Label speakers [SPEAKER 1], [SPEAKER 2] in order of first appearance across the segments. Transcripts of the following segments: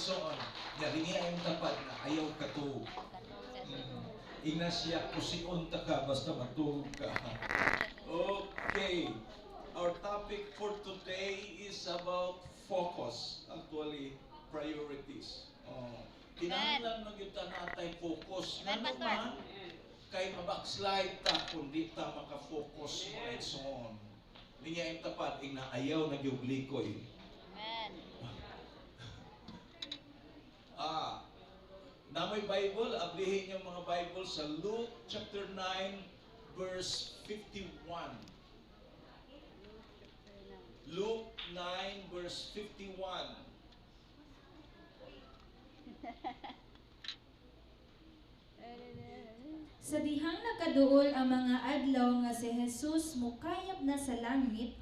[SPEAKER 1] igsoon. Nga ang tapat na ayaw ka to. Ina siya kusion ta ka basta matulog ka. Okay. Our topic for today is about focus. Actually, priorities. Kinahanglan na kita natay focus. Ano man, kay mabackslide ta kung di ta makafocus mga igsoon. Linya yung tapat, inaayaw na gyuglikoy.
[SPEAKER 2] Amen.
[SPEAKER 1] Namoy Bible, ablihin yung mga Bible sa Luke chapter 9 verse 51. Luke 9 verse 51.
[SPEAKER 3] Sa dihang nakaduol ang mga adlaw nga si Jesus mukayab na sa langit,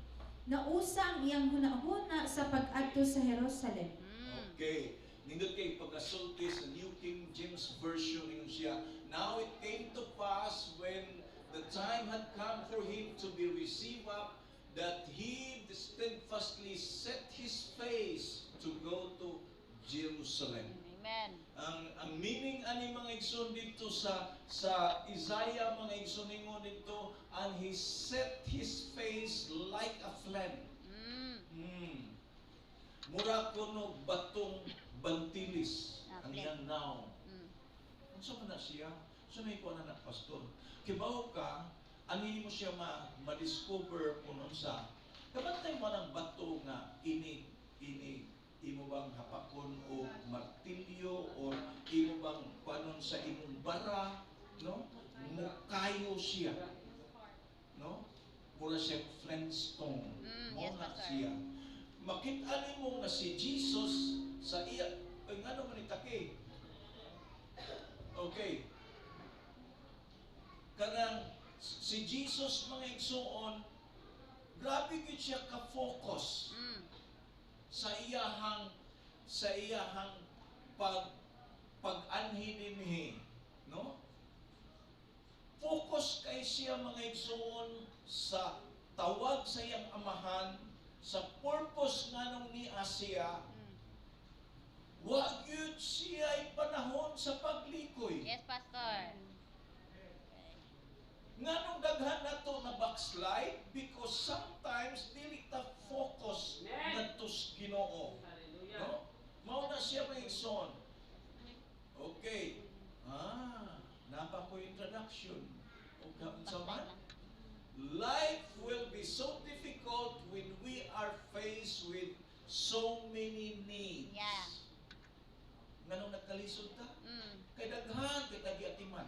[SPEAKER 3] nausa ang iyang hunahuna sa pag-adto sa Jerusalem.
[SPEAKER 1] Okay. Nindot kay pag-asulti sa New King James Version yung siya. Now it came to pass when the time had come for him to be received up, that he steadfastly set his face to go to Jerusalem.
[SPEAKER 2] Amen.
[SPEAKER 1] Ang meaning ani mga igsoon dito sa Isaiah mga igsoon ningon dito, and he set his face like a flame. Mura kuno batong bantilis ang iyang naong. Unsa man na siya? So may kuha na pastor. Kibaw ka, ani mo siya ma-discover kung unsa. Kabantay mo ng bato nga ini imo bang hapakon o martilyo o imo bang panon sa imong bara, no? Mukayo siya. No? Mura siya flintstone.
[SPEAKER 2] Yes,
[SPEAKER 1] Mo na
[SPEAKER 2] Pastor.
[SPEAKER 1] siya. Makita mo nga si Jesus sa iya, ay nga naman itake. Okay. Kanang si Jesus mga igsoon, grabe gid siya ka-focus sa iyahang pag-anhi dinhi, no? Focus kay siya mga igsoon sa tawag sa iyang amahan, sa purpose nga nung ni Asia. Wa gyud siya ay panahon sa paglikoy.
[SPEAKER 2] Yes, Pastor.
[SPEAKER 1] Nga nung daghan na to na backslide because sometimes dili ta focus ngadto sa Ginoo. No? Mao na siya may igsoon. Okay. Napa ko introduction. O sa man? Life will be so difficult when we are faced with so many needs.
[SPEAKER 2] Yeah.
[SPEAKER 1] Nganong nagkalisod ta? Kay daghan kita giatiman.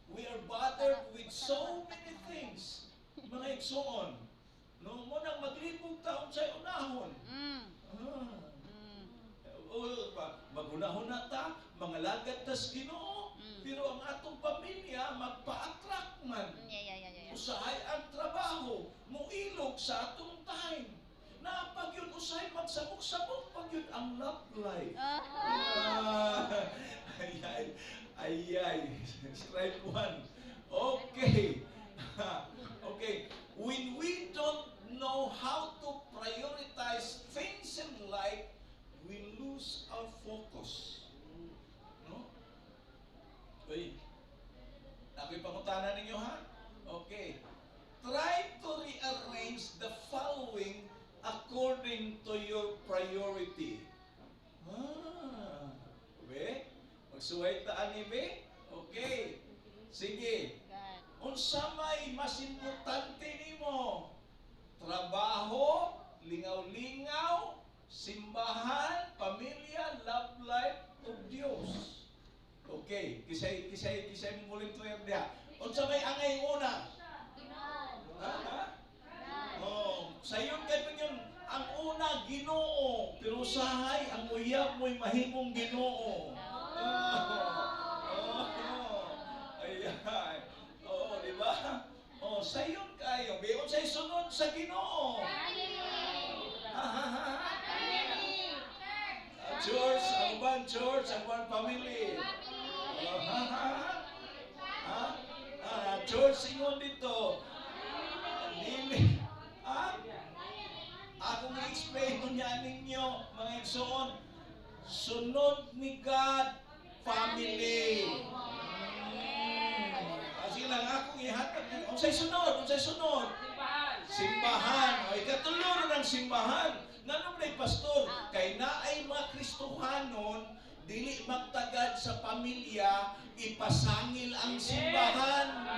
[SPEAKER 1] We are bothered with so many things. Mga igsoon. No mo nang maglibog taon sa unahon. Magunahon na ta, mga lagad tas Ginoo, pero ang atong pamilya magpa-attract man.
[SPEAKER 2] Yeah.
[SPEAKER 1] Usahay ang trabaho, muilog sa atong time. Na pag yun usahay magsabok-sabok, pag yun ang love life. Ayay. Strike one. Okay. Okay. When we don't know how to prioritize things in life, we lose our focus. No? Uy. Ako'y pangutanan ninyo, ha? Okay. Try to rearrange the following according to your priority. Be? Magsuway taan ni Be? Okay. Sige. Unsa may mas importante nimo? Trabaho, lingaw-lingaw, simbahan, pamilya, love life of Dios. Okay, kisay mo volunteer dia. Unsa may angay una? Sayon kay yun, ang una Ginoo, pero usahay ang uyab mo'y mahimong Ginoo. Ayan. Oo, di ba? Sayon kayo. Biyon sa'y sunod sa Ginoo. Church, ang ban church, ang ban family. Church, ingon dito. Dili. Akong i-explain ko niya ninyo, mga igsoon. Sunod ni God, family. Sige lang, akong ihatag. Unsay sunod? Unsay sunod? Simbahan. O, ikatulo ng simbahan. Nanong na pastor, kay naay mga Kristohanon, dili magtagad sa pamilya, ipasangil ang simbahan.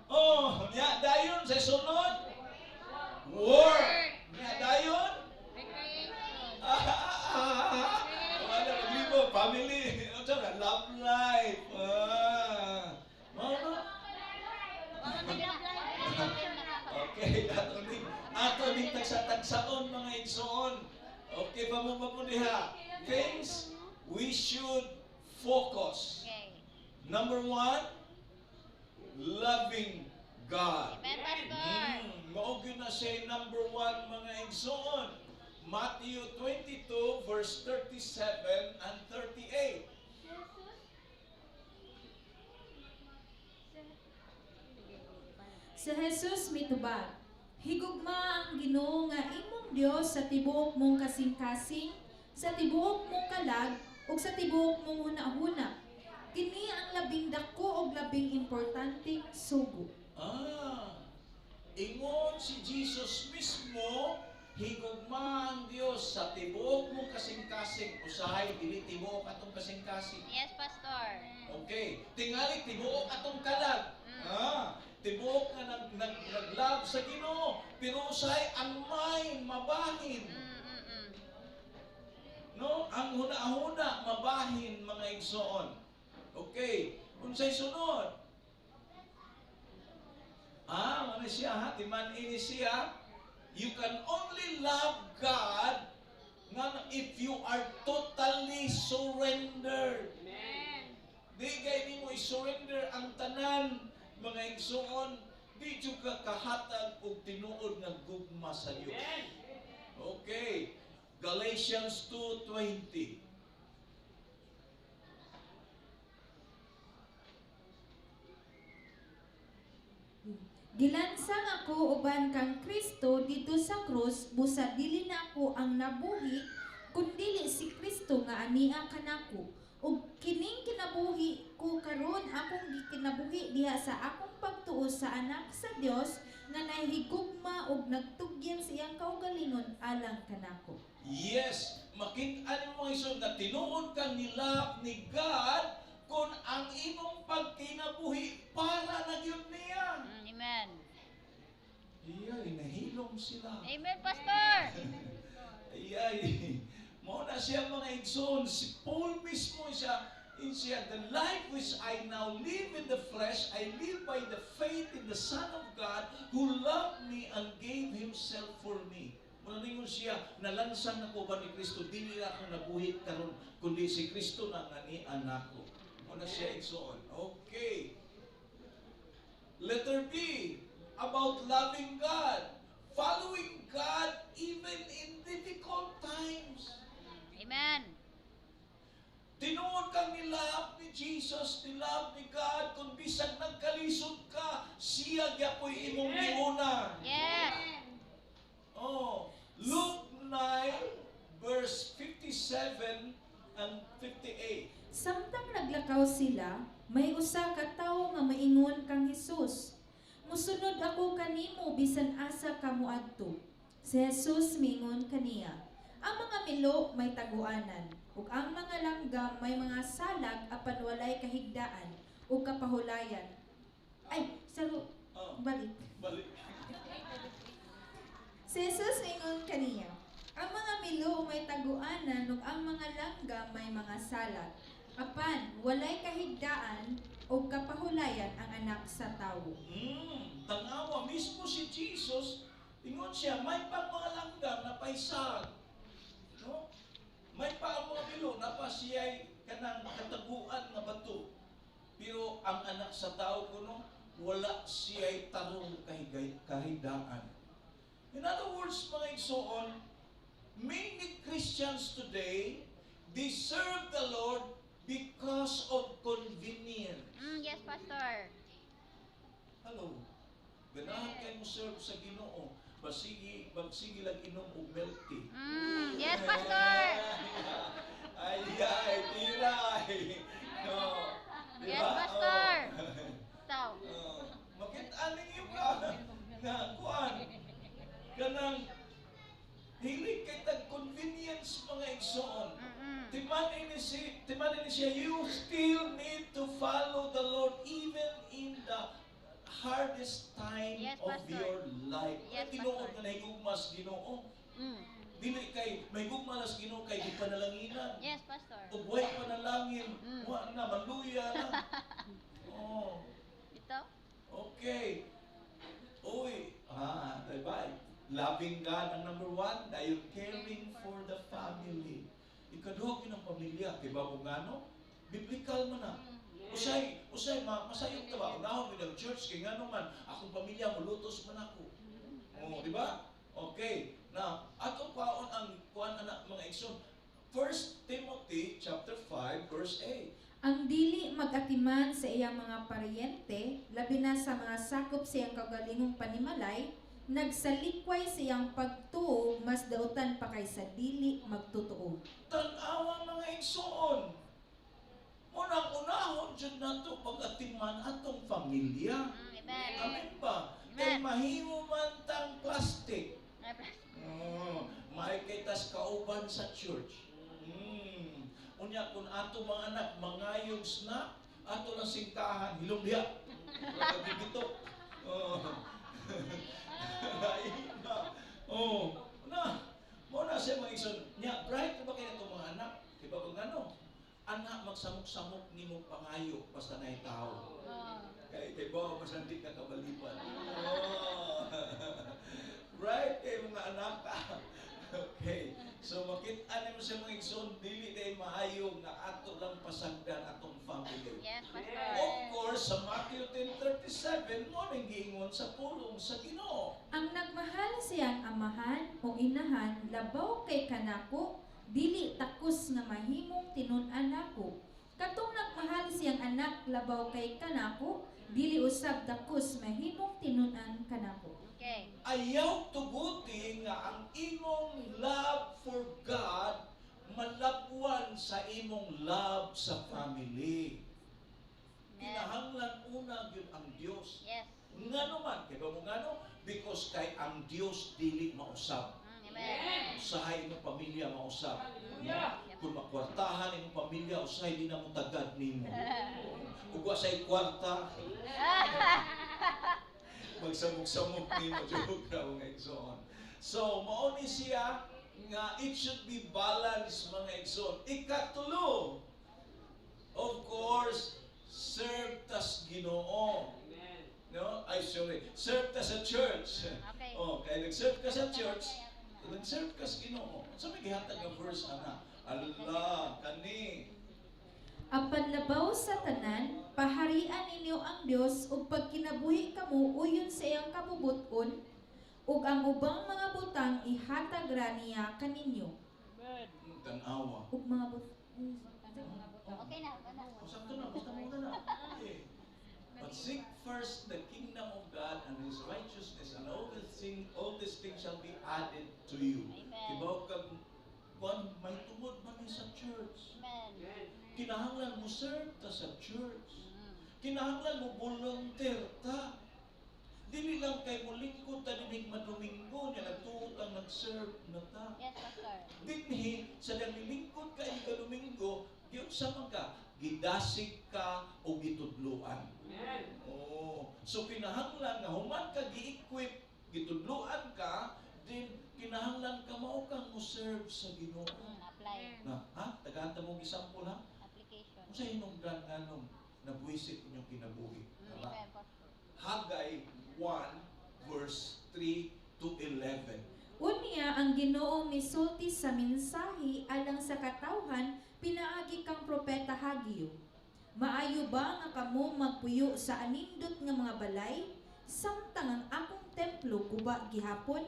[SPEAKER 1] Oh, niya dayon sa sunod. Work. Niya dayon. Wala maglibo, family. Love life. Okay, ato ni tagsa-tagsaon mga igsoon. Okay ba mo diha? Things we should focus.
[SPEAKER 2] Okay.
[SPEAKER 1] Number 1, loving God.
[SPEAKER 2] Amen, Pastor.
[SPEAKER 1] Mao gyud na say number 1 mga igsoon. Matthew 22 verse 37 and 38.
[SPEAKER 3] Sa Jesus mitubag, higugma ang Ginoo nga imong Dios sa tibuok mong kasing-kasing, sa tibuok mong kalag, ug sa tibuok mong hunahuna. Kini ang labing dako ug labing importanteng sugo.
[SPEAKER 1] Ingon si Jesus mismo, higugma ang Dios sa tibuok mong kasing-kasing. Usahay, dili tibuok atong kasing-kasing.
[SPEAKER 2] Yes, Pastor.
[SPEAKER 1] Okay, tingali tibuok atong kalag. Tibuok nga naglag sa Ginoo, pero usahay ang mind mabahin. No, ang huna-huna mabahin mga igsoon. Okay, unsay sunod? Ano siya ha? Timan ini siya. You can only love God if you are totally surrendered.
[SPEAKER 2] Amen.
[SPEAKER 1] Di kay nimo i-surrender ang tanan mga igsoon, di jud ka kahatag og tinuod nga gugma sa Dios. Okay. Galatians 2:20.
[SPEAKER 3] Gilansang ako uban kang Kristo dito sa krus, busa dili na ako ang nabuhi, kundi si Kristo nga ania kanako. Ug kining kinabuhi ko karon akong gikinabuhi diha sa akong pagtuo sa anak sa Dios nga nahigugma ug nagtugyan sa iyang kaugalingon alang kanako.
[SPEAKER 1] Yes, makit-an mo isod na tinuod kang nilap ni God kung ang imong pagkinabuhi para na gyud niya.
[SPEAKER 2] Amen.
[SPEAKER 1] Iyay, nahilom sila.
[SPEAKER 2] Amen, Pastor.
[SPEAKER 1] Iyay, mo na siya mga igsoon. Si Paul mismo siya, the life which I now live in the flesh, I live by the faith in the Son of God who loved me and gave Himself for me. Muna ningon siya, nalansang ako ba ni Kristo, dili ako nabuhi karon kundi si Kristo na nga ni anak ko. Muna siya igsoon. Okay. Letter B, about loving God. Following God even in difficult times.
[SPEAKER 2] Amen.
[SPEAKER 1] Tinuod kang nilab ni Jesus, nilab ni God, kung bisag nagkalisod ka, siya gyapoy imong giuna.
[SPEAKER 2] Yes.
[SPEAKER 1] Oh, Luke 9 verse 57 and 58.
[SPEAKER 3] Samtang naglakaw sila, may usa ka tawo nga maingon kang Hesus. Musunod ako kanimo bisan asa ka moadto. Si Jesus mingon kaniya, ang mga milo may taguanan, ug ang mga langgam may mga salag apan walay kahigdaan ug kapahulayan. Ay, balik.
[SPEAKER 1] Balik.
[SPEAKER 3] Si Jesus mingon kaniya, ang mga milo may taguanan ug ang mga langgam may mga salag apan walay kahigdaan o kapahulayan ang anak sa tawo.
[SPEAKER 1] Tanawa mismo si Jesus, ingon siya, may pa mga langgam na paisag. No? May pa ang mga bilo na pa siya'y kanang kataguan na bato. Pero ang anak sa tao kuno, wala siya'y tarong kahidaan. In other words, mga igsoon, many Christians today, they serve the Lord because of convenience.
[SPEAKER 2] Yes, Pastor.
[SPEAKER 1] Hello. Ganahan kayo mo serve sa Ginoo. Bagsige lang inom og milk tea.
[SPEAKER 2] Yes, Pastor.
[SPEAKER 1] Ay, tiray. No.
[SPEAKER 2] Yes, Pastor. Taw.
[SPEAKER 1] Makita ninyo ka na kuan kanang hilig kay tag convenience mga igsoon. Timanin ni siya, you still need to follow the Lord even in the hardest time
[SPEAKER 2] Yes,
[SPEAKER 1] of
[SPEAKER 2] Pastor.
[SPEAKER 1] your life.
[SPEAKER 2] Yes,
[SPEAKER 1] Tinuod
[SPEAKER 2] Pastor.
[SPEAKER 1] na nahigugmas Ginoo.
[SPEAKER 2] Mm.
[SPEAKER 1] Dili kay may gugmalas Ginoo kay di panalanginan.
[SPEAKER 2] Yes, Pastor.
[SPEAKER 1] Ug way panalangin,
[SPEAKER 2] Mm.
[SPEAKER 1] wa na maluya na. Oh,
[SPEAKER 2] Ito?
[SPEAKER 1] okay. Uy, diba? Loving God ang number one, dahil caring for the family. Ikaduha ng pamilya, kay Babo Ngano, biblical man na. Usay, masayog ka ba? Unahon mo ng church, kay ngano man, akong pamilya, mulutos man ako. Oh, di ba? Okay. Now, ato paon ang kuan anak mga igsoon. 1 Timothy chapter 5 verse 8.
[SPEAKER 3] Ang dili magatiman sa iyang mga paryente, labi na sa mga sakop sa iyang kagalingong panimalay, nagsalikway sa iyang pagtuo, mas dautan pa kaysa dili magtutuo.
[SPEAKER 1] Tan-awa mga igsoon. Unang-unahon dyan na ito pag-atiman atong pamilya.
[SPEAKER 2] Amen.
[SPEAKER 1] Amen ba? Kay
[SPEAKER 2] Amen.
[SPEAKER 1] mahimo man tang plastic.
[SPEAKER 2] Ay, Pastor.
[SPEAKER 1] Makikaitas kauban sa church. Unya kung ato mga anak mangayong snack, ato lang singkahan, hilong diya. Pagkagigitok. Lain na. Mo na siya mga igsoon. Nya, bright ba kayo itong mga anak? Diba kung ano? Anak, magsamok-samok ni mo pangayo basta na tao. Kay bawa masandik ka kabalipan. Right, kay mga anak ka. Okay. So makita mo siya mga igsoon, dili day maayo nga ato lang pasagdan atong family.
[SPEAKER 2] Yes,
[SPEAKER 1] Of
[SPEAKER 2] Pastor.
[SPEAKER 1] course, sa Matthew 10:37, mo nang giingon sa pulong sa Ginoo.
[SPEAKER 3] Ang nagmahal siyang amahan o inahan, labaw kay kanako, dili takos nga mahimong tinun-an nako. Katong nagmahal siyang anak, labaw kay kanako, dili usab takos mahimong tinun-an kanako.
[SPEAKER 2] Okay.
[SPEAKER 1] Ayaw tuguti nga ang imong love for God malabwan sa imong love sa family.
[SPEAKER 2] Amen.
[SPEAKER 1] Kinahanglan una gyud ang Dios.
[SPEAKER 2] Yes.
[SPEAKER 1] Ngano man, kay ba mo ngano? Because kay ang Dios dili mausab.
[SPEAKER 2] Amen.
[SPEAKER 1] Usahay imong pamilya mausab. Kung makwartahan imong pamilya, usahay di na mo tagad nimo. Ug wa say kwarta, magsamok-samok nimo joke ra mga igsoon. So mao ni siya nga it should be balanced mga igsoon. Ikatulo, of course, serve tas Ginoo. No? Ay, sorry. Serve ta sa church.
[SPEAKER 2] Okay.
[SPEAKER 1] Oh, kaya nag-serve ka sa church, nag-serve ka sa Ginoo. Sa may gihatag nga verse ana. Allah, kani.
[SPEAKER 3] Apan labaw sa tanan, paharian ninyo ang Dios ug pagkinabuhi kamo uyon sa iyang kabubuton, ug ang ubang mga butang ihatag ra niya kaninyo.
[SPEAKER 1] Tanawa.
[SPEAKER 3] Ug mga butang
[SPEAKER 2] Okay na.
[SPEAKER 1] Sakto na, basta mo na. Okay. But seek first the kingdom of God and His righteousness, and all these things shall be added to you.
[SPEAKER 2] Amen.
[SPEAKER 1] Diba kag kung may tungod man ni sa church.
[SPEAKER 2] Amen.
[SPEAKER 1] Kinahanglan mo serve ta sa church. Kinahanglan mo volunteer ta. Dili lang kay mo lingkod ta dinig madomingo nya nagtuot ang nag-serve na ta.
[SPEAKER 2] Yes, Pastor.
[SPEAKER 1] Dinhi sa nalilingkod ka ika Domingo, gyud sa ka gidasig ka o gitudluan. Oh, so kinahanglan nga human ka gi-equip, gitudluan ka, din kinahanglan ka mao kang mo serve sa Ginoo.
[SPEAKER 2] Apply.
[SPEAKER 1] Na, tagahanta mo gisampol ha?
[SPEAKER 2] Application.
[SPEAKER 1] Unsa imong ganganong nabuisit inyong kinabuhi? Tama?
[SPEAKER 2] Amen, Pastor.
[SPEAKER 1] Haggai 1 verse 3 to 11.
[SPEAKER 3] Unya ang Ginoo misulti sa mensahe alang sa katawhan pinaagi kang propeta Hagyo. Maayo ba nga kamo magpuyo sa anindot nga mga balay samtang ang akong templo kuba gihapon?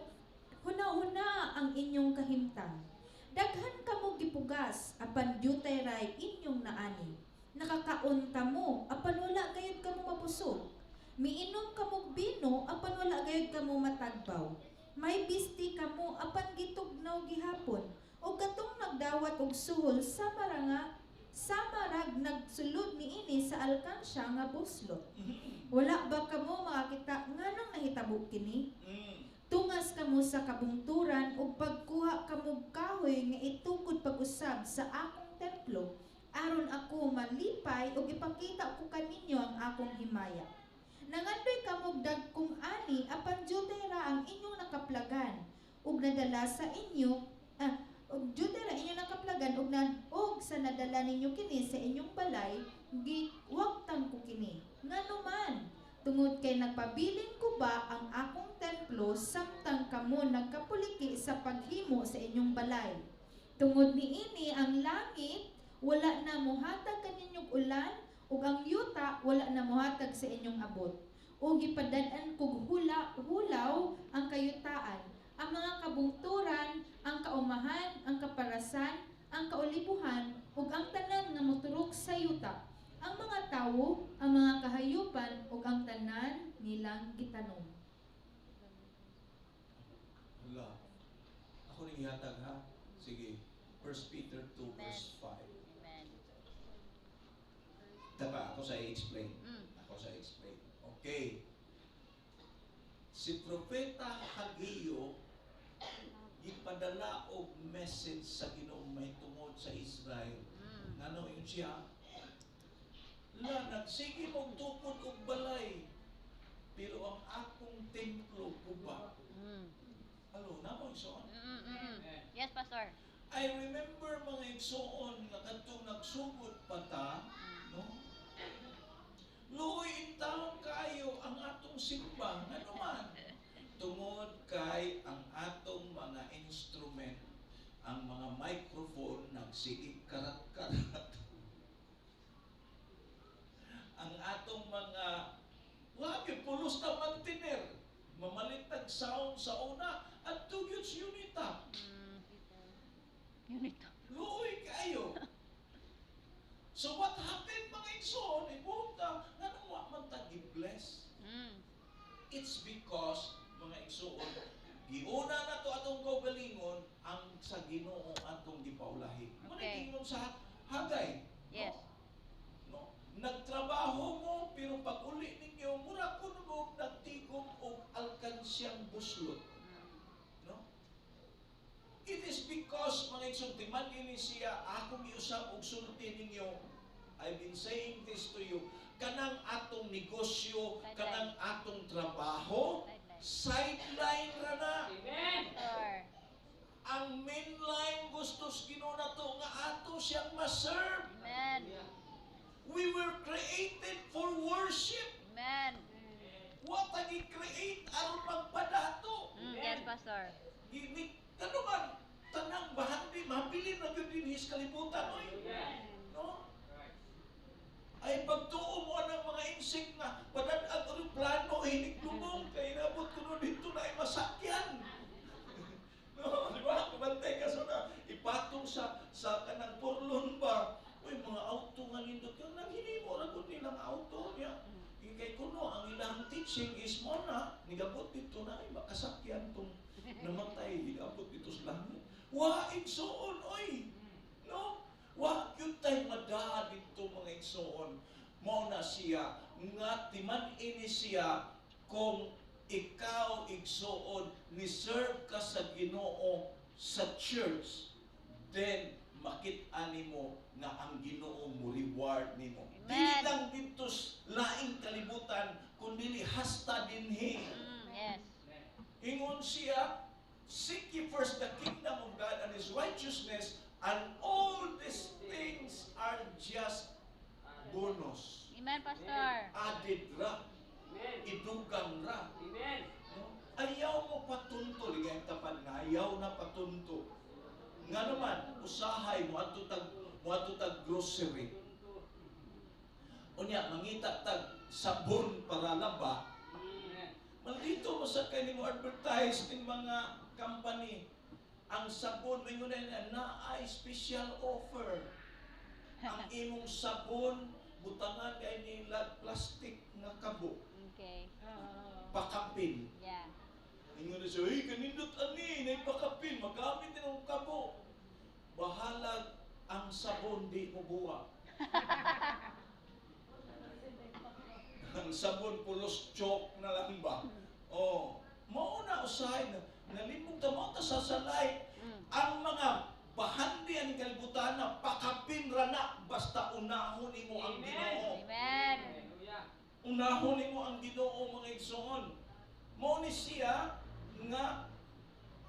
[SPEAKER 3] Huna-huna ang inyong kahimtang. Daghan kamo gipugas apan dyutay ray inyong naani. Nakakaon kamo apan wala gayud kamo mabusog. Miinom kamo bino apan wala gayud kamo matagbaw. may bisti kamo apan gitugnaw gihapon. O katong nagdawat og suhol sama rag nagsulod niini sa alkansya nga buslot. Wala ba kamo makakita nganong nahitabo kini? Tungas kamo sa kabungturan ug pagkuha kamo kahoy nga itukod pag-usab sa akong templo aron ako malipay ug ipakita ko kaninyo ang akong himaya. Nangandoy kamo dagkong ani apan judera ang inyong nakaplagan ug nadala sa inyo ug judera inyo nakaplagan ug sa nadala ninyo kini sa inyong balay giwagtang ko kini. Nganuman tungod kay nagpabilin ko ba ang akong templo samtang kamo nagkapuliki sa paghimo sa inyong balay. Tungod niini ang langit wala na mohatag kaninyong ulan ug ang yuta wala na mohatag sa inyong abot. O gipadad-an kog hulaw ang kayutaan, ang mga kabungturan, ang kaumahan, ang kaparasan, ang kaulibuhan ug ang tanan nga moturok sa yuta. Ang mga tawo, ang mga kahayupan ug ang tanan nilang gitanom.
[SPEAKER 1] Hala. Ako ning ihatag ha. Sige. 1 Peter 2 verse 5.
[SPEAKER 2] Amen.
[SPEAKER 1] Diba? Ako sa i-explain. Ako sa i-explain. Okay. Si Propeta Hageo ipadala og message sa Ginoo may tungod sa Israel. Ngano yun siya? Nagsige mong tukod og balay, pero ang akong templo kuba. Alo, namo igsoon?
[SPEAKER 2] Yes, Pastor.
[SPEAKER 1] I remember mga igsoon nga kadtong nagsugod pa ta, no? Luoy in taon kayo ang atong simba, nga naman. Tungod kay ang atong mga instrument, ang mga microphone nagsigig karat-karat. Ang atong mga wagi pulos na mantener, mamalitag sound sa una at tugyot sa unita.
[SPEAKER 2] Unito.
[SPEAKER 1] Luoy kayo. So what happened mga igsoon? Ibuta, nga nung man tag-bless. It's because, mga igsoon, giuna na to atong kaugalingon ang sa Ginoo atong gipaulahi.
[SPEAKER 2] Okay.
[SPEAKER 1] Manigingnon sa Hagay.
[SPEAKER 2] Yes.
[SPEAKER 1] No? Nagtrabaho mo, pero pag uli ninyo, mura ko mo nagtigom o alkansyang buslot. No? It is because, mga igsoon, timan ini siya, akong iusap og sulti ninyo. I've been saying this to you. Kanang atong negosyo, kanang atong trabaho, sideline ra na.
[SPEAKER 2] Pastor.
[SPEAKER 1] Ang mainline gustos Ginoo nato nga ato siyang ma-serve.
[SPEAKER 2] Amen.
[SPEAKER 1] We were created for worship.
[SPEAKER 2] Amen.
[SPEAKER 1] What ang i-create aron magpadato?
[SPEAKER 2] Yes, Pastor.
[SPEAKER 1] Ano man, tanang bahandi, mabilin na yun din his kalibutan, oy. No? Ay pagtuo mo ng mga insik nga, padanag ang plano, hinig-lumong, kaya nabot ko nun dito na ay masakyan. No, di ba? Kumantay ka na, ipatong sa kanang purlon ba? Uy, mga auto nga nindot ka, naghinimo na kung nilang auto niya. Kay kuno, ang ilang teaching is mo na, nigabot dito na, ay makasakyan tong namatay, nigabot dito sa langit. Wa, igsoon, oy! No? Wa, yun tayo madaha dito mga igsoon. Mao na siya, nga timan ini siya, kung ikaw igsoon, ni-serve ka sa Ginoo sa church, then makit-ani mo nga ang Ginoo mo reward nimo. Dili lang dito laing kalibutan, kundi hasta dinhi.
[SPEAKER 2] Yes.
[SPEAKER 1] Ingon siya, seek ye first the kingdom of God and His righteousness, and all these things are just bonus.
[SPEAKER 2] Amen, Pastor.
[SPEAKER 1] Added ra. Idugang ra. No? Ayaw mo patunto, ligay tapan nga, ayaw na patunto. Nga naman, usahay mo ato tag grocery. Unya, mangita tag sabon para laba. Maldito mo sa kanimo advertise ng mga company. Ang sabon, may na ay special offer. Ang imong sabon, butangan kay nila plastic nga kabo.
[SPEAKER 2] Okay.
[SPEAKER 1] Pakapin.
[SPEAKER 2] Yeah.
[SPEAKER 1] Ingon na siya, hey, kanindot ani, naipakapin, magamit din ang kabo. Bahalag ang sabon, di mo buwa. Ang sabon, pulos chok na lang ba? Oh, mauna usahay na, nalimog tamo ta sa salay. Ang mga bahandi ang kalibutan na pakapin rana, basta unahon mo ang Ginoo.
[SPEAKER 2] Amen.
[SPEAKER 1] Unahon mo ang Ginoo, mga igsoon. Mao ni siya nga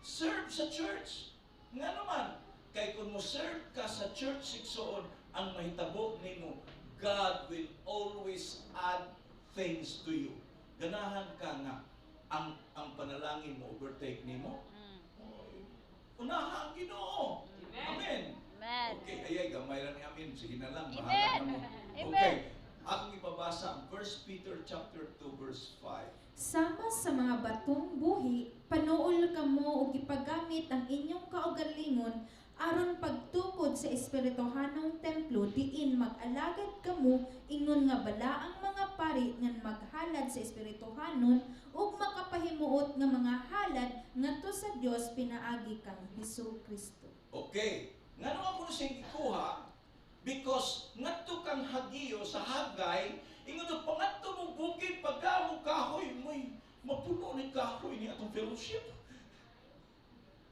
[SPEAKER 1] serve sa church. Nga naman, kay kung mo serve ka sa church igsoon, ang mahitabo nimo, God will always add things to you. Ganahan ka nga ang panalangin mo overtake nimo. Unahan ang Ginoo. Amen.
[SPEAKER 2] Amen.
[SPEAKER 1] Okay, ayay gamay ra ni amin. Sige na lang,
[SPEAKER 2] Amen.
[SPEAKER 1] bahala na mo.
[SPEAKER 2] Amen.
[SPEAKER 1] Okay. Akong ipabasa ang 1 Peter chapter 2 verse 5.
[SPEAKER 3] Sama sa mga batong buhi, panuol kamo og ipagamit ang inyong kaugalingon aron pagtukod sa espirituhanong templo diin mag-alagad kamo ingon nga bala ang mga pari nga maghalad sa espirituhanon ug makapahimuot nga mga halad ngadto sa Dios pinaagi kang Hesukristo.
[SPEAKER 1] Okay. Nga naman ko na siyang ikuha because ngadto kang hagiyo sa Hagay, ingon na pangadto mong bukid pagka mo kahoy mo'y mapuno ni kahoy ni atong fellowship.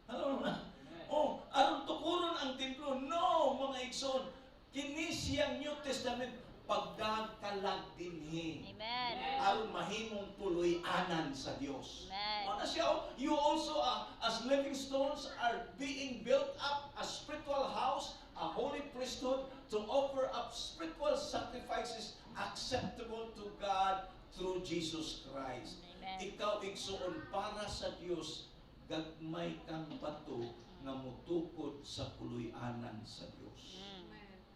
[SPEAKER 1] Alam mo na? Oh, aron tukuron ang templo. No, mga igsoon. Kini siyang New Testament pagdagkalag dinhi.
[SPEAKER 2] Amen.
[SPEAKER 1] Aron mahimong puloy-anan sa Dios.
[SPEAKER 2] Amen.
[SPEAKER 1] Ano siya? You also as living stones are being built up a spiritual house, a holy priesthood to offer up spiritual sacrifices acceptable to God through Jesus Christ.
[SPEAKER 2] Amen.
[SPEAKER 1] Ikaw igsoon para sa Dios, gagmay kang bato nga mutukod sa puloy-anan sa Dios.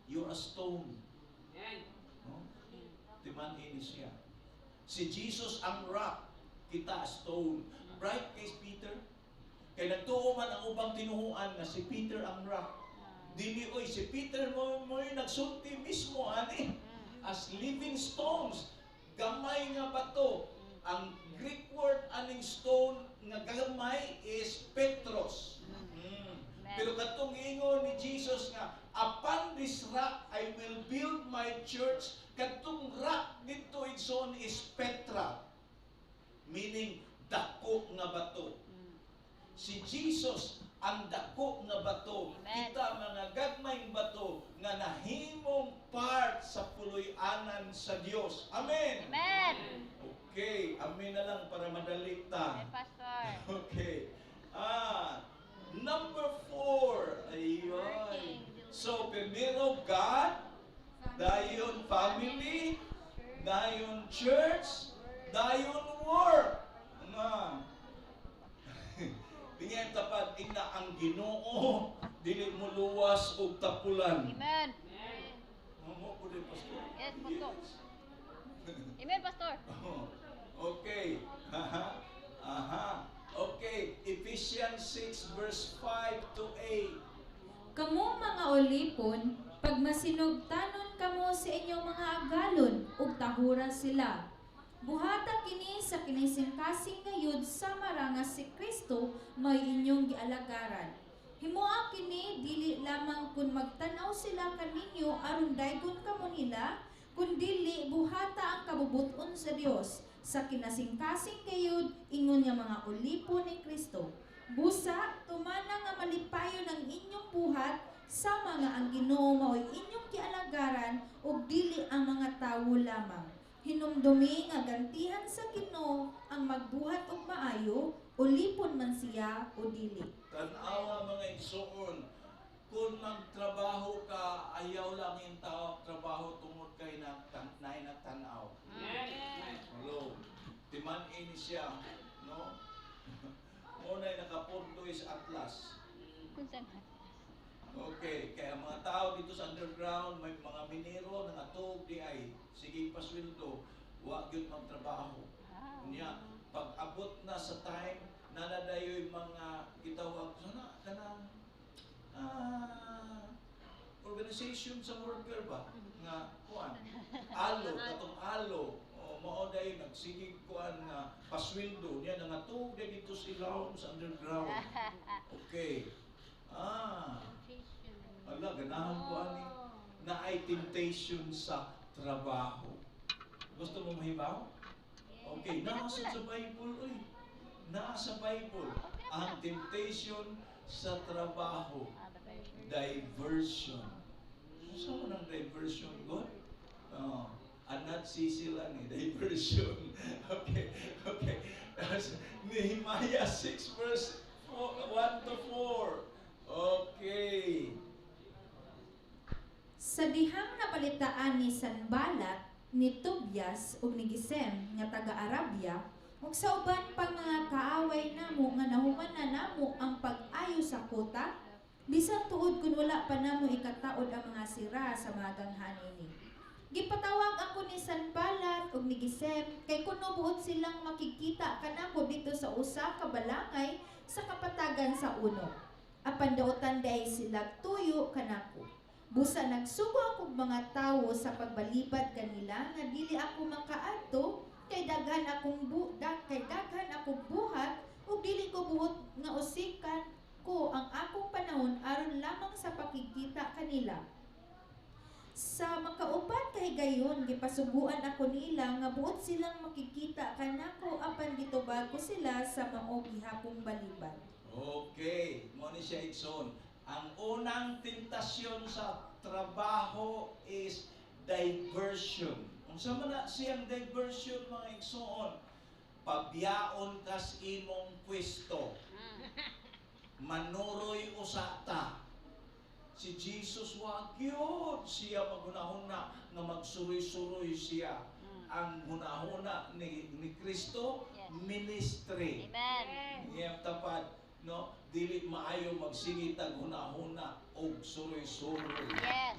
[SPEAKER 1] You're a stone. No? Timan ini siya. Si Jesus ang rock, kita stone. Right case Peter? Kay nagtuo man ang ubang tinuhuan nga si Peter ang rock. Dili oy si Peter mo nagsulti mismo ani as living stones. Gamay nga bato. Ang Greek word aning stone nga gamay is Petros. Pero katong ingon ni Jesus nga, upon this rock I will build my church. Katong rock dito igsoon is Petra. Meaning, dako nga bato. Si Jesus ang dako nga bato.
[SPEAKER 2] Amen.
[SPEAKER 1] Kita mga gagmayng bato nga nahimong part sa puloy-anan sa Dios. Amen.
[SPEAKER 2] Amen.
[SPEAKER 1] Okay, amen na lang para madali ta.
[SPEAKER 2] Amen, Pastor.
[SPEAKER 1] Okay. Number 4. Ayun. So, primero God, dayon family, dayon church, dayon work. Nga. Tingnan tapat, ina ang Ginoo, dili mo luwas og tapulan.
[SPEAKER 2] Amen.
[SPEAKER 1] Mo ko din, Pastor.
[SPEAKER 2] Yes, Pastor. Amen, Pastor.
[SPEAKER 1] Okay. Aha. Okay, Ephesians 6 verse 5 to 8.
[SPEAKER 3] Kamo mga olipon, pag masinugtanon kamo sa inyong mga agalon, ug tahuran sila. Buhata kini sa kinising-kasing gayud sa marangas si Kristo may inyong gialagaran. Himoa kini dili lamang kun magtanaw sila kaninyo aron daygon kamo nila, kundili buhata ang kabubuton sa Dios. Sa kinasing-kasing gayud ingon nga mga olipon ni Kristo. Busa, tumana nga malipayon ang inyong buhat sa mga ang Ginoo mao'y inyong kialagaran ug dili ang mga tawo lamang. Hinumdumi nga gantihan sa Ginoo ang magbuhat og maayo, olipon man siya o dili.
[SPEAKER 1] Tanawa mga igsoon, kung magtrabaho ka, ayaw lang yung tao trabaho tungod kay nagtanaw. Hello. Timan ini siya, no? Unay nakapunto is atlas. Okay, kaya mga tao dito sa underground, may mga minero na natog di ay, sige pasweldo, wag yun magtrabaho. Kunya, pag abot na sa time, nanadayoy mga gitawag, sana, kanang, organization sa worker ba? Nga, kuan, alo, katong alo, mao day nagsigig kuan nga pasweldo niya nangatog dito sila sa underground. Okay. Ala ganahan ko ani na ay temptation sa trabaho. Gusto mo mahibaw? Okay, nasa sa Bible oy. Nasa Bible ang temptation sa trabaho. Diversion. Saan mo ng diversion, God? Anat sisilan eh, diversion. Okay. Nehemiah 6 verse 1 to 4. Okay.
[SPEAKER 3] Sa dihang napalitaan ni Sanballat, ni Tobias ug ni Gesem nga taga-Arabia, ug sa uban pang mga kaaway namo nga nahumanan namo ang pag-ayo sa kuta, bisan tuod kun wala pa namo ikataod ang mga sira sa mga ganghan ini. Gipatawag ako ni Sanballat ug ni Gesem kay kuno buot silang makikita kanako dito sa usa ka balangay sa kapatagan sa uno. Apan daotan day sila tuyo kanako. Busa nagsugo akong mga tawo sa pagbalibad kanila nga dili ako makaadto kay daghan akong buhat ug dili ko buot nga usikan ko ang akong panahon aron lamang sa pakikita kanila. Sa makaupat kay gayon gipasuguan ako nila nga buot silang makikita kanako apan gitubag ko sila sa mao gihapong balibad.
[SPEAKER 1] Okay, mo ni siya igsoon. Ang unang tentasyon sa trabaho is diversion. Unsa man na siyang diversion mga igsoon? Pabyaon kas imong pwesto. Manuroy usata. Si Jesus wa gyud siya maghunahuna nga magsuroy-suroy siya. Ang hunahuna ni Kristo ministry.
[SPEAKER 2] Amen.
[SPEAKER 1] Iyang tapat no dili maayo magsingit ang hunahuna og suroy-suroy.
[SPEAKER 2] Yes.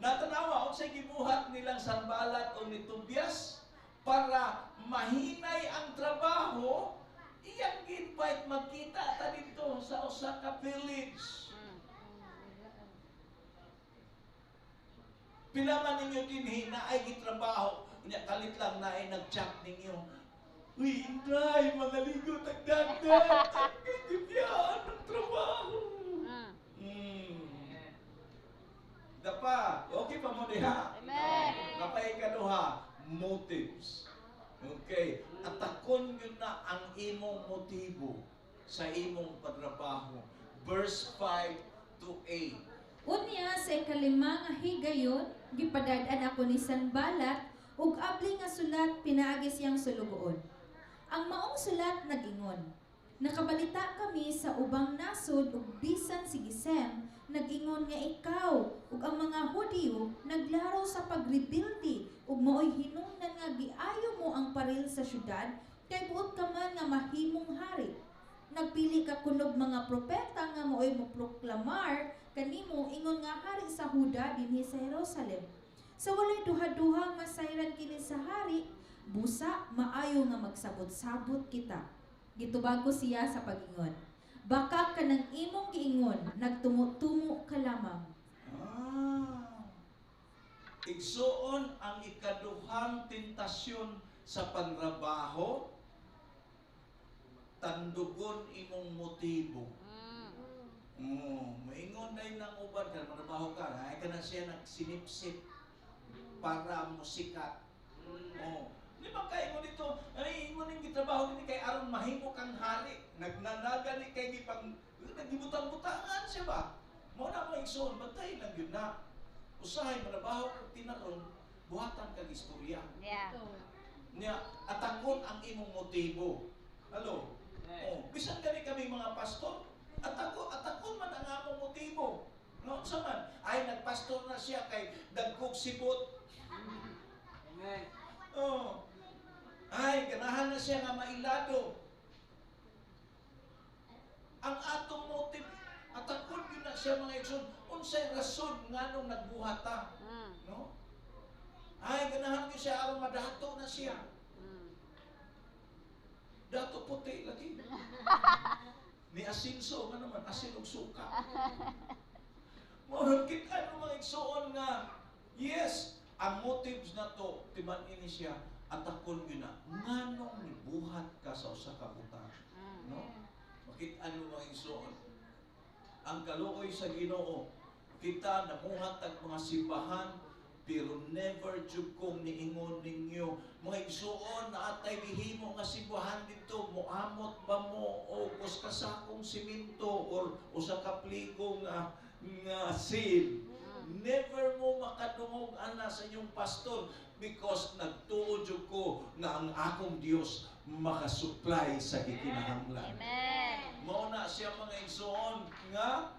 [SPEAKER 1] Natanawa unsay gibuhat nilang Sanballat o ni Tobias para mahinay ang trabaho. Iyang invite magkita ta dito sa usa ka village. Pila man ninyo dinhi na ay gitrabaho, unya kalit lang na ay nag-chat ninyo. Uy, Inday, magaligo tagdagat. Kagibiyaan ng trabaho. Dapa, okay pa mo diha?
[SPEAKER 2] Amen.
[SPEAKER 1] Kapay kaduha, motives. Okay, atakon yun na ang imong motibo sa imong patrabaho. Verse 5 to 8.
[SPEAKER 3] Unya sa ikalima nga higayon, gipadad-an ako ni Sanballat ug abli nga sulat pinaagi siyang sulugoon. Ang maong sulat nagingon, nakabalita kami sa ubang nasod ug bisan si Gesem nagingon nga ikaw ug ang mga Hudiyo naglaro sa pagrebuildi ug maoy hinungdan nga giayo mo ang paril sa syudad kay buot ka man nga mahimong hari. Nagpili ka kunog mga propeta nga maoy mo proklamar kanimo ingon nga hari sa Huda dinhi sa Jerusalem. Sa walay duha-duha nga sayran kini sa hari, busa maayo nga magsabot-sabot kita. Gitubag ko siya sa pagingon. Baka ka ng imong giingon, nagtumo-tumo ka lamang.
[SPEAKER 1] Igsuon ang ikaduhang tentasyon sa panrabaho, tandugon imong motibo. Maingon na ng uban ka, manrabaho ka, ay ka na siya nagsinipsip para musikat. Di ba kayo mo dito, ay mo nang gitrabaho din kay aron mahimo kang hari. Nagnanaga ni kay gipang nagibutang-butangan siya ba? Mo na mo igsoon, bantay lang yun na. Usahay manabaho kag tinaron, buhatan kag istorya.
[SPEAKER 2] Yeah.
[SPEAKER 1] Niya atakon ang imong motibo. Hello. Bisan kami mga pastor, atakon man ang among motibo. No, sa man ay nagpastor na siya kay dagkog sibot. Amen. Ay, ganahan na siya nga mailado. Ang atong motive, atakon yun na siya mga igsoon, unsay rason nga nung nagbuhata. No? Ay, ganahan ko siya aron madato na siya. Dato puti lagi. Ni asinso, nga naman, asin og suka. Murag kita ng mga igsoon nga, yes, ang motives na to, timan ini siya, atakon yun na, nganong nibuhat ka sa usa ka butang. No? Makita mo mga igsoon. Ang kaluoy sa Ginoo, kita namuhat ang mga simbahan, pero never jud kong niingon ninyo. Mga igsoon, na atay gihimo nga simbahan dito, muamot ba mo o kus kasakong simento or usa ka pliko nga seed. Never mo makadungog ana sa inyong pastor because nagtuo jud ko na ang akong Dios makasupply sa gikinahanglan.
[SPEAKER 2] Amen.
[SPEAKER 1] Mao na siya mga igsoon nga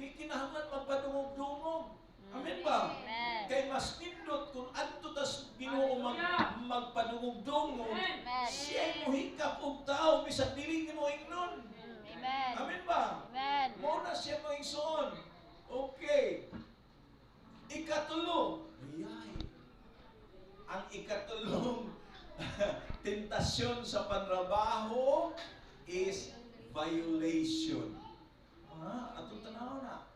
[SPEAKER 1] di kinahanglan magpadungog-dungog. Amen ba?
[SPEAKER 2] Amen.
[SPEAKER 1] Kay mas nindot kung adto tas Ginoo magpadungog-dungog,
[SPEAKER 2] Amen.
[SPEAKER 1] siya mohikap og tao bisan dili nimo ingnon.
[SPEAKER 2] Amen.
[SPEAKER 1] Amen ba?
[SPEAKER 2] Amen.
[SPEAKER 1] Mao na siya mga igsoon. Okay. Ikatulo. Ayay. Ang ikatulong tentasyon sa panrabaho is violation. Atong tanaw na.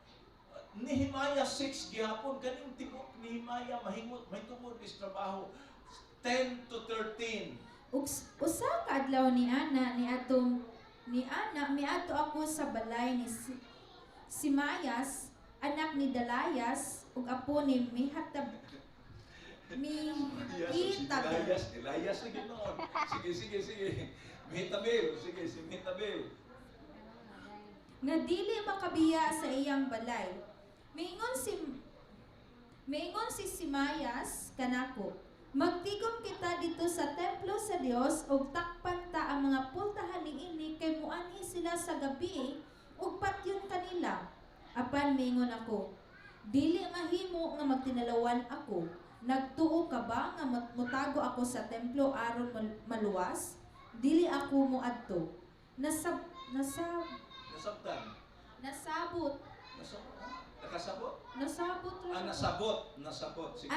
[SPEAKER 1] Nehemiah 6 gihapon kaning tibok Nehemiah mahimot may tungod is trabaho 10 to 13.
[SPEAKER 3] Usa ka adlaw ni Ana miadto ako sa balay ni Simayas, anak ni Dalayas, ug apo ni Mihatab
[SPEAKER 1] Elias lagi noon. Sige. Mihitabil. Sige, si Mihitabil.
[SPEAKER 3] nga dili makabiya sa iyang balay. Miingon si Simayas kanako, magtigom kita dito sa templo sa Dios ug takpan ta ang mga pultahan niini kay muanhi sila sa gabi ug patyon kanila. Apan miingon ako, dili mahimo nga magtinalawan ako. Nagtuo ka ba nga mutago ako sa templo aron maluwas? Dili ako moadto.
[SPEAKER 1] Nasabtan.
[SPEAKER 3] Nasabot.
[SPEAKER 1] Nakasabot?
[SPEAKER 3] Nasabot lang.
[SPEAKER 1] Nasabot. Sige.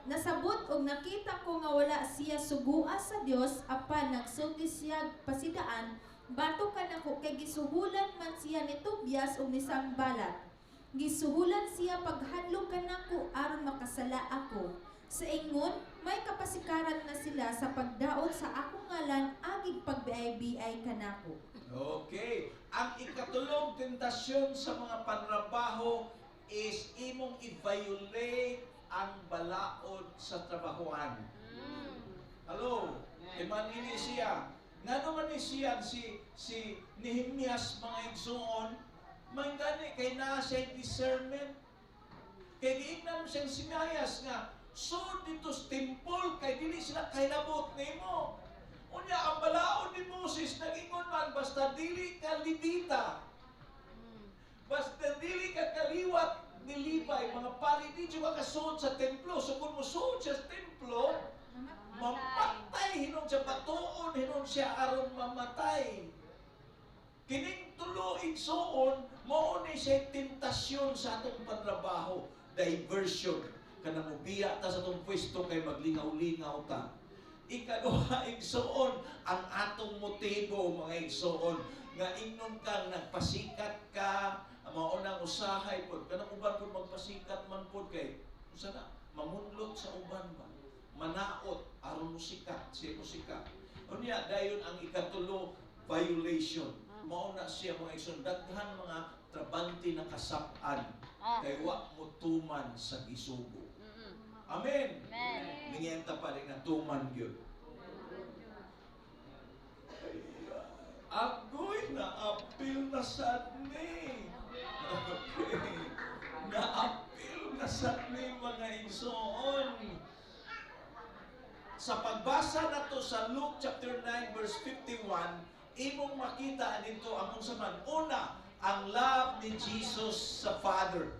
[SPEAKER 3] Nasabot og nakita ko nga wala siya sugua sa Dios apan nagsulti siya pasidaan bato ka nako kay gisuhulan man siya ni Tobias og ni Sanballat. Gisuhulan siya paghadlok kanako aron makasala ako. Sa ingon, may kapasikaran na sila sa pagdaot sa akong ngalan agig pagbiay-biay kanako.
[SPEAKER 1] Okay. Ang ikatulong tentasyon sa mga panrabaho is imong i-violate ang balaod sa trabahoan. Hello? Imanini siya. Nga naman ni siya si Nehemias mga igsoon, manggani kay naa siya discernment. Kay giingnan mo siyang Simayas nga, so dito sa temple, kay dili sila kailabot nimo. Unya, ang balaod ni Moses, nag-ingon man, basta dili ka Levita. Basta dili ka kaliwat ni Levi, mga pari, di ka kasuod sa templo. So kung mo suod siya sa templo, mamatay, hinong siya batuon, hinong siya aron mamatay. Kining tulo igsoon, mao ni siya tentasyon sa atong panrabaho, diversion. Kanang ubiya ta sa atong pwesto kay maglingaw-lingaw ta. Ikaduha igsoon, ang atong motibo mga igsoon, nga ingnon kang nagpasikat ka, maunang usahay pod, kanang uban pod magpasikat man pod kay usa na mamunlot sa uban ba, manaot aron musikat, siya musikat. Unya dayon ang ikatulo, violation. Mauna siya mga igsoon, daghan mga trabante na kasap-an kay wa mo tuman sa gisugo. Amen.
[SPEAKER 2] Amen.
[SPEAKER 1] Ningenta pa rin na tuman yun. Agoy, na-apil na sad ni. Okay. Na-apil na sad ni mga igsoon. Sa pagbasa na to sa Luke chapter 9 verse 51, imong makita dito among saman. Una, ang love ni Jesus sa Father.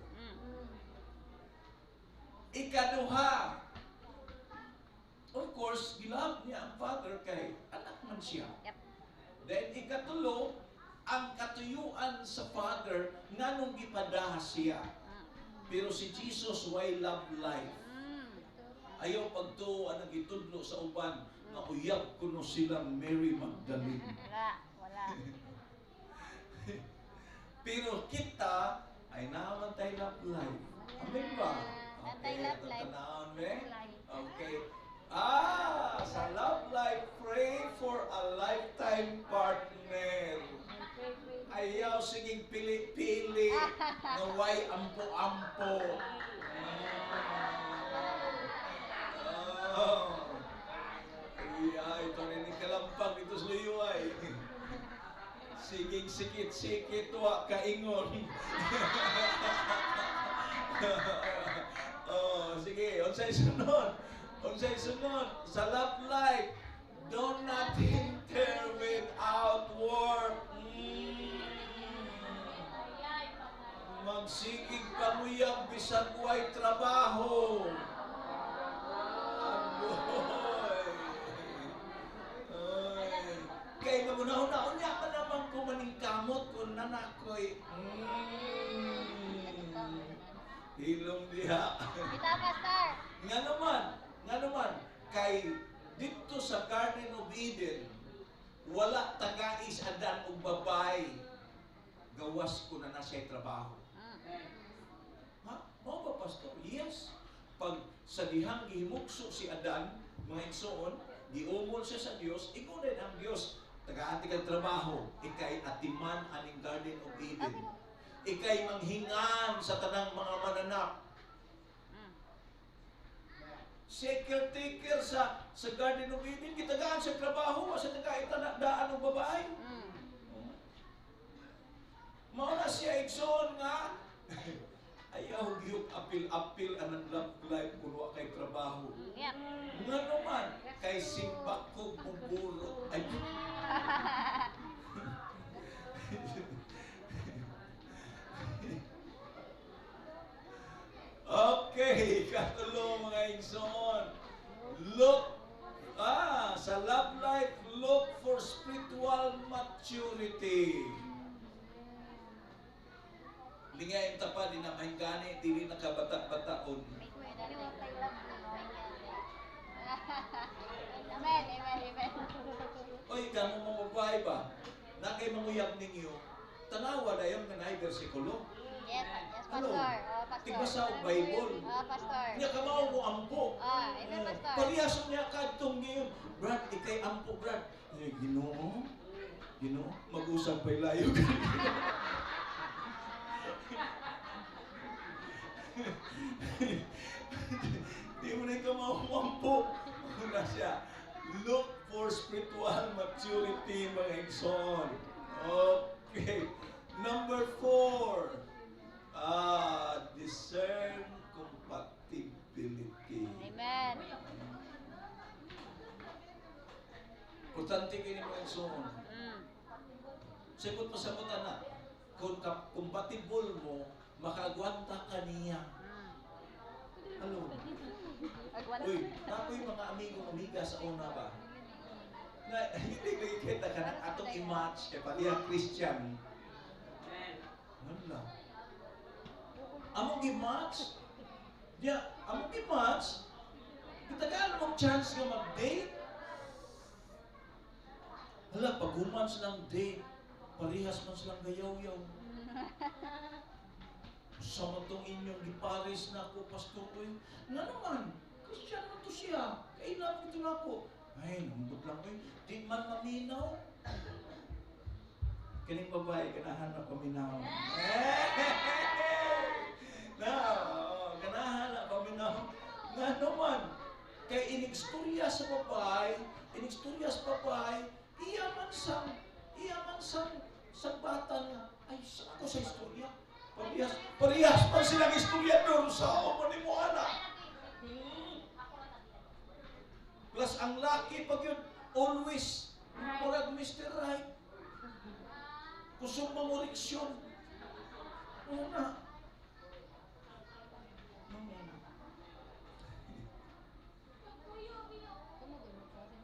[SPEAKER 1] Ikaduha, of course, gilab niya ang Father kay anak man siya.
[SPEAKER 2] Yep.
[SPEAKER 1] Then ikatulo, ang katuyuan sa Father nganong gipadahas siya. Pero si Jesus why love life. Ayaw pagtuo ang gitudlo sa uban na uyab kuno silang Mary Magdalene.
[SPEAKER 2] Wala.
[SPEAKER 1] Pero kita Ay naman tayo love life. Amen ba?
[SPEAKER 2] Natay love life.
[SPEAKER 1] Tatanaan, be?
[SPEAKER 2] Life.
[SPEAKER 1] Okay. Sa love life, pray for a lifetime partner. Ayaw siging pili-pili na way ampo-ampo. Ay, ito rin yung kalampag dito sa luyo ay. Siging sikit-sikit wa kaingon. Sige, unsay sunod? Unsay sunod? Sa love life, do not enter without work. Magsigig kamuyang bisag way trabaho. Agoy. Ay. Kay magunahon-ahon niya ka naman ko maning kamot kung nanakoy. Hilong diha.
[SPEAKER 2] Kita, Pastor.
[SPEAKER 1] Nga naman, kay dito sa Garden of Eden, wala tagais adan og babay. Gawas ko na siya trabaho. Ha? Mao ba, Pastor? Yes. Pag sa dihang gihimugso si Adan, mga igsoon, giumol siya sa Dios, ikaw din ang Dios. Tagaan kang trabaho, ikay atiman aning Garden of Eden. Ikay manghingan sa tanang mga mananap. Si caretaker sa Garden of Eden, kitagaan sa trabaho, sa taga-itanadaan ng babae. Mauna siya igsoon nga, ayaw giyok apil-apil anang love life kung kay trabaho.
[SPEAKER 2] Yep.
[SPEAKER 1] Nga naman, kay simpak ko buburo. Ay, okay, katulong mga igsoon. Look, sa love life, look for spiritual maturity. Lingayin tapa, di na mahingani, di nakabata-bataon.
[SPEAKER 2] Amen, amen, amen.
[SPEAKER 1] Oy, kamo mo babae ba? Na kay manguyab ninyo, tanawa na yung kanay versikulo.
[SPEAKER 2] Yes, yes,
[SPEAKER 1] Ano?
[SPEAKER 2] Pastor. Oh, Pastor.
[SPEAKER 1] Tigbasa og Bible.
[SPEAKER 2] Oh, Pastor.
[SPEAKER 1] Niya kamao mo ampo.
[SPEAKER 2] Amen, Pastor.
[SPEAKER 1] Pariyason niya kadtong ngayon. Brad, ikay ampo, Brad. Ginoo, mag-usap pa'y layo. Di mo na kamao mo ampo. Una siya. Look for spiritual maturity, mga igsoon. Okay. Number 4. Discern compatibility.
[SPEAKER 2] Amen.
[SPEAKER 1] Importante kayo mga igsoon. Sabot pasabutan na. Kung compatible mo, makagwanta ka niya. Ano? Uy, nako'y mga amigo-amiga sa una ba? Na, hindi nakikita ka ng atong i-match, palihan Christian. Wala. Among i-match? Among i-match? Kitagaan mong chance nga mag-date? Hala, pag human silang date, parehas man silang gayaw-yaw. Sama tong inyong gipares na ako, Pastor. Nga naman, Christian mo to siya. Kailan ito na ako. Ay, nambot lang ko. Di man maminaw. Kaning babae, ganahan na paminaw. Ganahan na paminaw. Nga naman, kay inigstorya sa babae, iyaman sang bata nga. Ay, ako sa istorya. Parehas pa silang istoryador sa mo ni mo anak. Plus ang laki pag yun, always, murag Mr. Right. Kusog mamoriksyon. Una.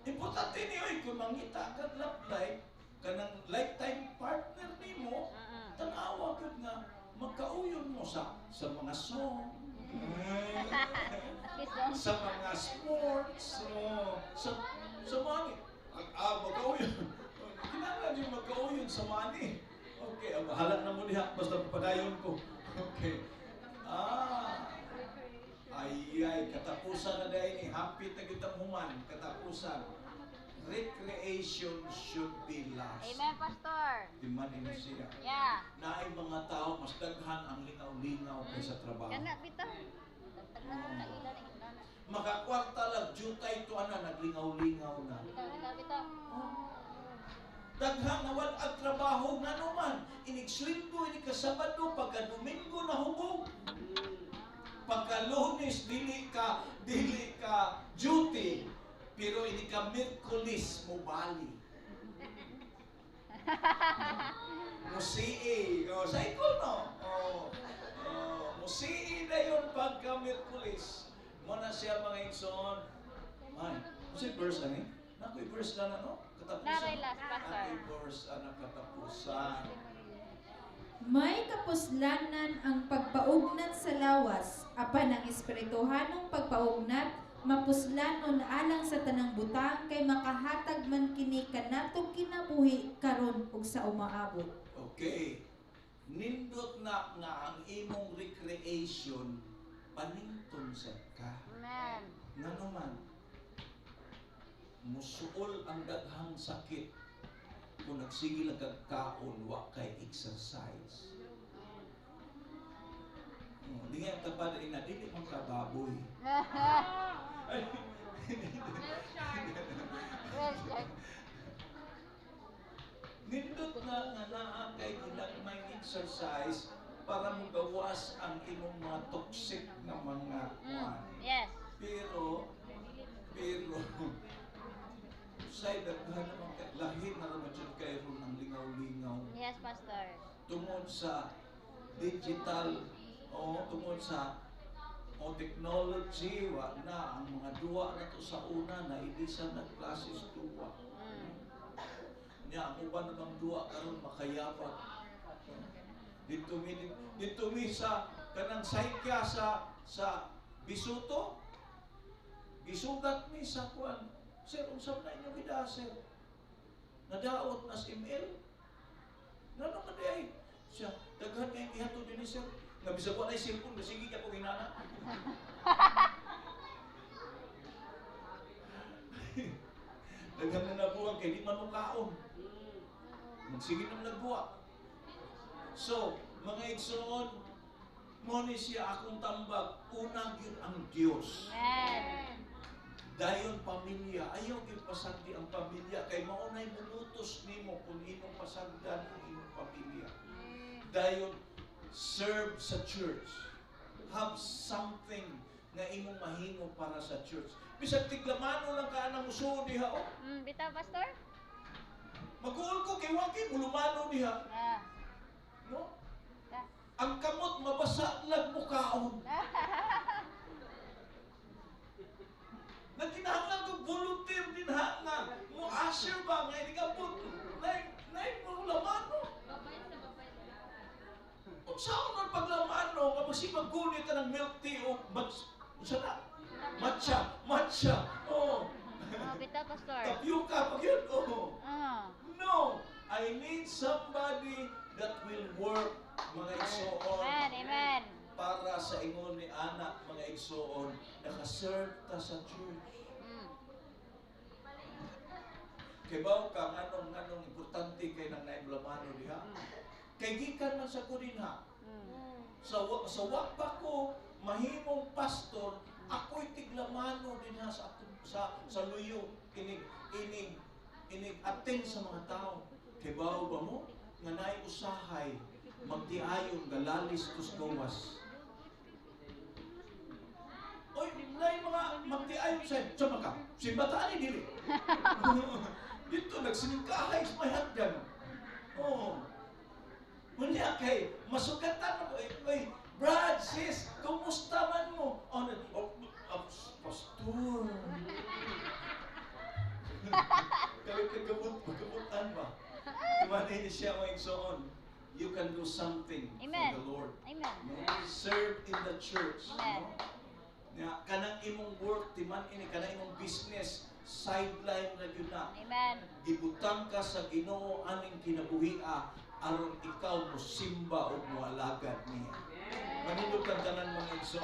[SPEAKER 1] Importante niyo kung mangita ka love life, kanang lifetime partner nimo, tanawa gud nga magkauyon mo sa mga song, sa mga sports, sa money. Magkauyon. Kinahanglan yung magkauyon sa money. Okay, bahala na mo diha basta padayon ko. Okay. Ah. Ay, katapusan na dahil ni. Hapit na kitang human. Katapusan. Recreation should be last.
[SPEAKER 2] Amen, Pastor.
[SPEAKER 1] Timan ini siya.
[SPEAKER 2] Yeah.
[SPEAKER 1] Na ay mga tao, mas daghan ang lingaw-lingaw kaysa trabaho.
[SPEAKER 2] Kana bitaw. Tagtagnan na ila na ila na.
[SPEAKER 1] Makakwarta lang, jutay to ana, naglingaw-lingaw na.
[SPEAKER 2] Bitaw.
[SPEAKER 1] Daghang nawal ang trabaho nga naman. Inig-sweldo, inig-kasabado, pagka-Domingo na hubog. Pagka-Lunes, dili ka duty. Pero inig-Miyerkules mo bali. Musii. O, sa ikaw no? Musii na yun pagka-Miyerkules. Muna siya mga igsoon. Ay, kasi verse ani? Nako'y verse na no? Katapusan.
[SPEAKER 2] Nako'y last, Pastor.
[SPEAKER 1] Nako'y verse na katapusan.
[SPEAKER 3] May kapuslanan ang pagpaugnat sa lawas, apan ang espirituhanong pagpaugnat mapuslanon alang sa tanang butang kay makahatag man kini kanatong kinabuhi karon ug sa umaabot.
[SPEAKER 1] Okay. Nindot na nga ang imong recreation panington sa ka.
[SPEAKER 2] Amen.
[SPEAKER 1] Nga naman, musuol ang daghang sakit kung nagsigil ang kagkaon, wa kay exercise. Di nga kapag ina, dili mong kababoy. Ay,
[SPEAKER 2] Well, sir.
[SPEAKER 1] nindot na nga naa kay ilang may exercise para magawas ang imong mga toxic na mga kuan.
[SPEAKER 2] Yes.
[SPEAKER 1] Pero, say daghan naman kay lahi na naman dyan kayo ron ang lingaw-lingaw.
[SPEAKER 2] Yes, Pastor.
[SPEAKER 1] Tungod sa digital o tungod sa technology, wa na ang mga duwa na to sa una na ilisa nag-classes duwa. Nya ang uban namang duwa karon makayabag. Dito mi sa kanang saykya sa Bisuto. Gisugat mi sa kuan. Sir, unsab na inyo gida, sir? Nadaot nas email. Ngano man ay siya daghan kay ihatod dinhi, sir. Nga bisag wa nay cellphone, sige ka ko ginana. Daghan na nabuwag kay di man mo kaon. Magsige nang nagbuwag. So, mga igsoon, mo ni siya akong tambag, una gyud ang Dios.
[SPEAKER 2] Amen.
[SPEAKER 1] Dayon pamilya, ayaw gyud pasagdi ang pamilya kay mao nay minutos nimo kung imong pasagdan ang imong pamilya. Dayon serve sa church. Have something nga imong mahimo para sa church. Bisag tiglamano lang ka nang usuod diha o.
[SPEAKER 2] Bitaw, Pastor?
[SPEAKER 1] Mag-uol ko kay wa kay bulumano diha.
[SPEAKER 2] Yeah.
[SPEAKER 1] No? Ang kamot mabasa lag mukaon. Nagkinahanglan ko volunteer din ha nga mo usher ba nga ikabot nay mo lamano. Kung saan man paglamano nga magsipaggunit ka ng milk tea o matcha. Oh.
[SPEAKER 2] Bitaw, Pastor.
[SPEAKER 1] Tapioca pag yun. Oh. No, I need somebody that will work mga igsoon.
[SPEAKER 2] Amen.
[SPEAKER 1] Para sa ingon ni anak mga igsoon, nakaserve ta sa church. Kay bawo ka nganong importante kay nang naiblamano diha. Kay gikan man sa kurinha. Sa wa pa ko mahimong pastor, ako'y tiglamano din ha sa luyo inig attend sa mga tao. Kay bawo ba mo nga naay usahay magtiayon galalis tus gawas. Oy, nay mga magtiayon sa maka. Simbataan ni dili. Dito nagsiningkahay sa may hagdan. Oh. Munya kay masugatan mo oy, Brad, sis, kumusta man mo? Pastor. Kaya kagabutan ba? Kumanin niya siya mga igsoon. You can do something
[SPEAKER 2] Amen.
[SPEAKER 1] for the Lord.
[SPEAKER 2] Amen.
[SPEAKER 1] No? Serve in the church.
[SPEAKER 2] Amen.
[SPEAKER 1] No? Nga, kanang imong work, timan ini, kanang imong business, sideline na yun na.
[SPEAKER 2] Amen.
[SPEAKER 1] Gibutang ka sa Ginoo aning kinabuhia aron ikaw mo simba o mo alagad niya. Manindot ang tanan mga igsoon.